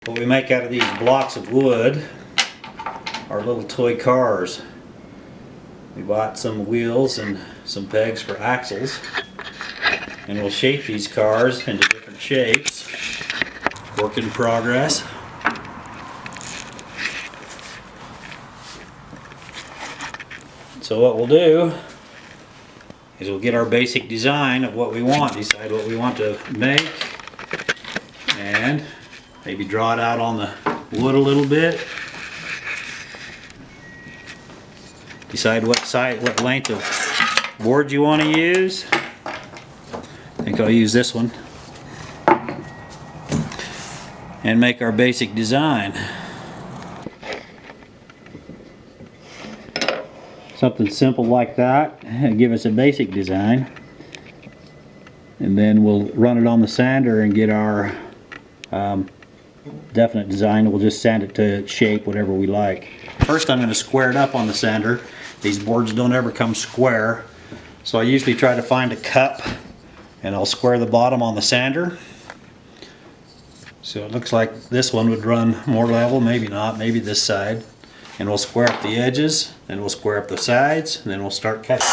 What we make out of these blocks of wood are little toy cars. We bought some wheels and some pegs for axles, and we'll shape these cars into different shapes. Work in progress. So what we'll do is we'll get our basic design of what we want, decide what we want to make, and maybe draw it out on the wood a little bit. Decide what length of board you want to use. I think I'll use this one. And make our basic design. Something simple like that and give us a basic design. And then we'll run it on the sander and get our definite design. We'll just sand it to shape whatever we like. First I'm going to square it up on the sander. These boards don't ever come square, so I usually try to find a cup and I'll square the bottom on the sander. So it looks like this one would run more level, maybe not, maybe this side. And we'll square up the edges, then we'll square up the sides, and then we'll start cutting.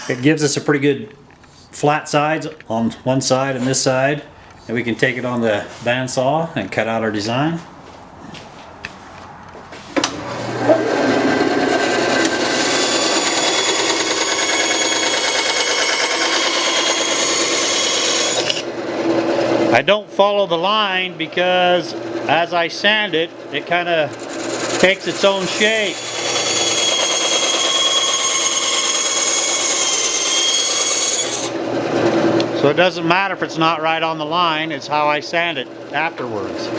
It gives us a pretty good flat sides on one side and this side, and we can take it on the bandsaw and cut out our design. I don't follow the line because as I sand it, it kind of takes its own shape. So it doesn't matter if it's not right on the line, it's how I sand it afterwards.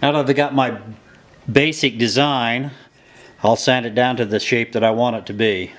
Now that I've got my basic design, I'll sand it down to the shape that I want it to be.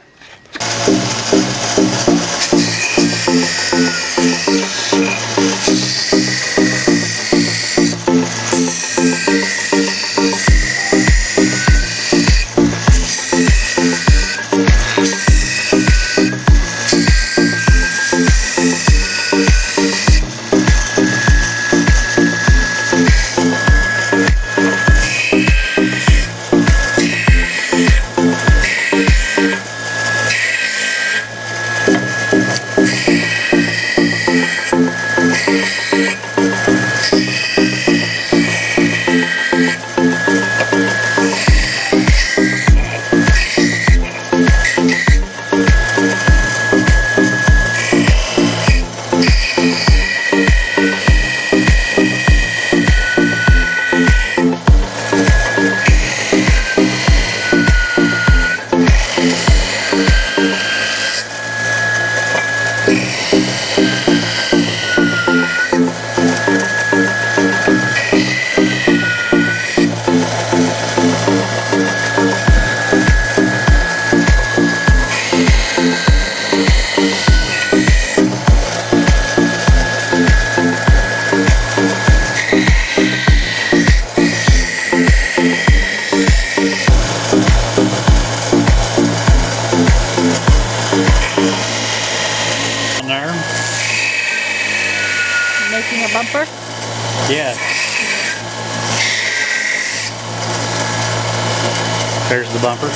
On there. Making a bumper? Yeah. There's the bumper.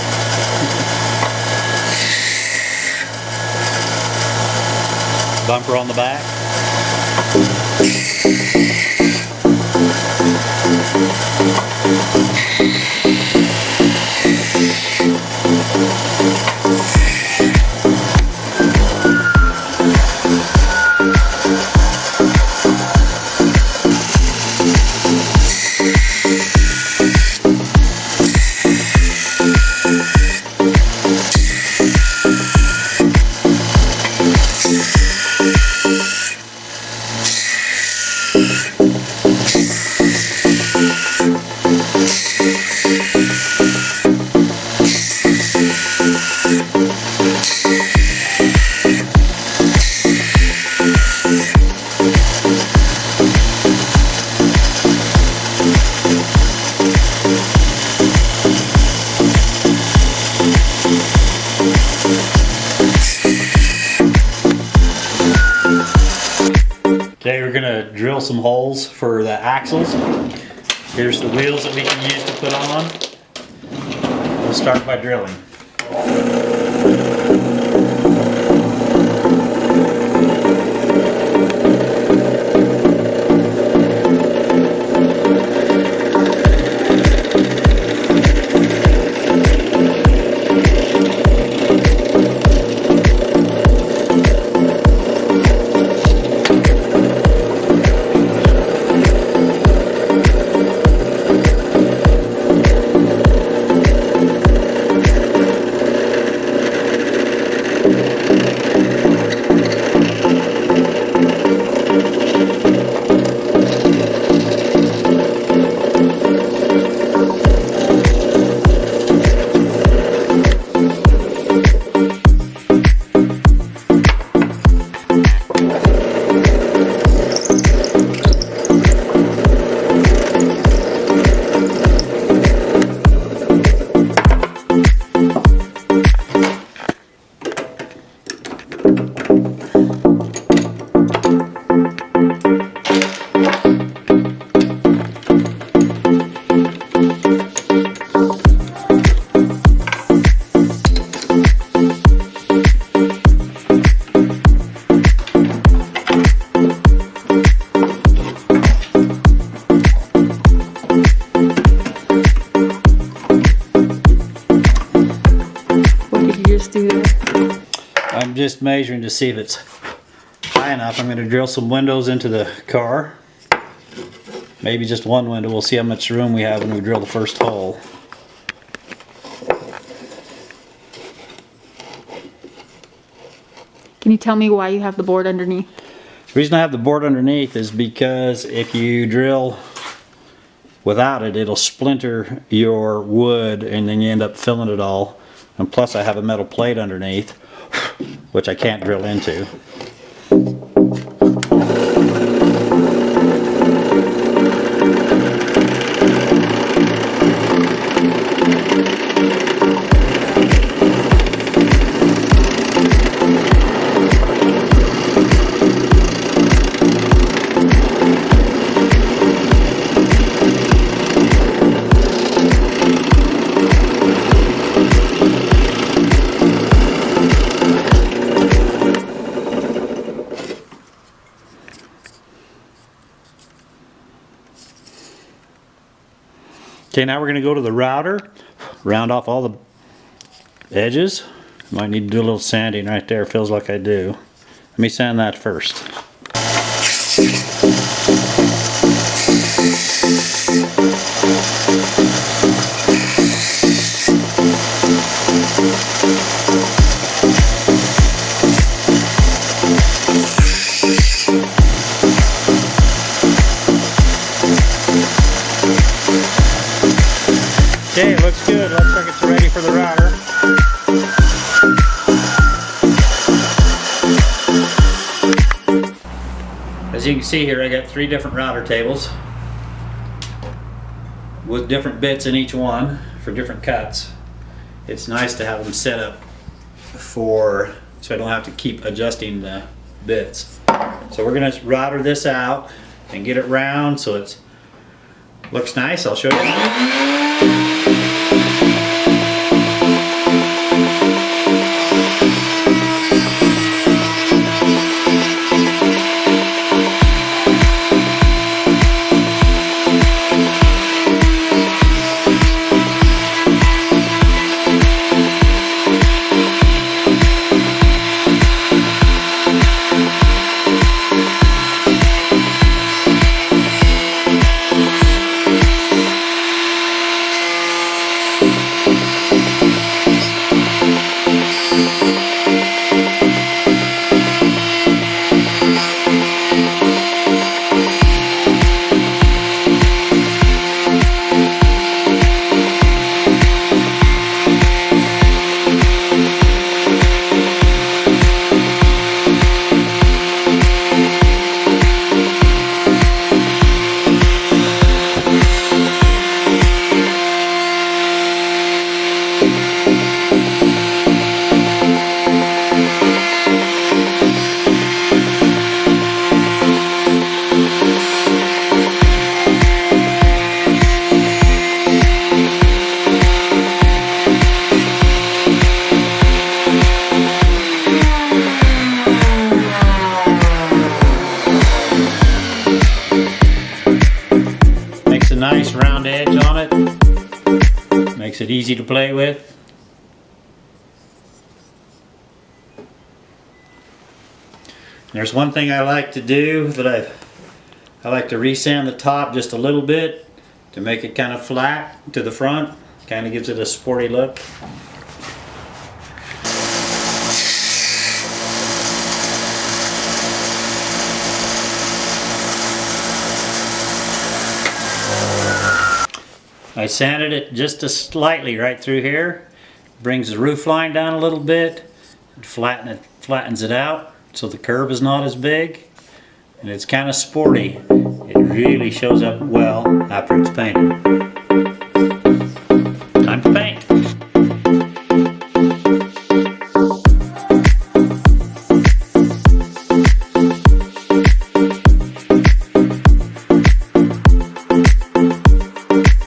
Bumper on the back. Okay, we're gonna drill some holes for the axles. Here's the wheels that we can use to put on. We'll start by drilling. I'm just measuring to see if it's high enough. I'm going to drill some windows into the car. Maybe just one window. We'll see how much room we have when we drill the first hole. Can you tell me why you have the board underneath? The reason I have the board underneath is because if you drill without it, it'll splinter your wood and then you end up filling it all. And plus I have a metal plate underneath, which I can't drill into. Okay, now we're going to go to the router, round off all the edges. Might need to do a little sanding right there, feels like I do. Let me sand that first. Okay, looks good. Looks like it's ready for the router. As you can see here, I got 3 different router tables. with different bits in each one for different cuts. It's nice to have them set up so I don't have to keep adjusting the bits. So we're gonna router this out and get it round so it looks nice. I'll show you. Nice round edge on it. Makes it easy to play with. There's one thing I like to do that I like to resand the top just a little bit to make it kind of flat to the front. Kind of gives it a sporty look. I sanded it just slightly right through here. Brings the roof line down a little bit. Flattens it out so the curve is not as big. And it's kind of sporty. It really shows up well after it's painted.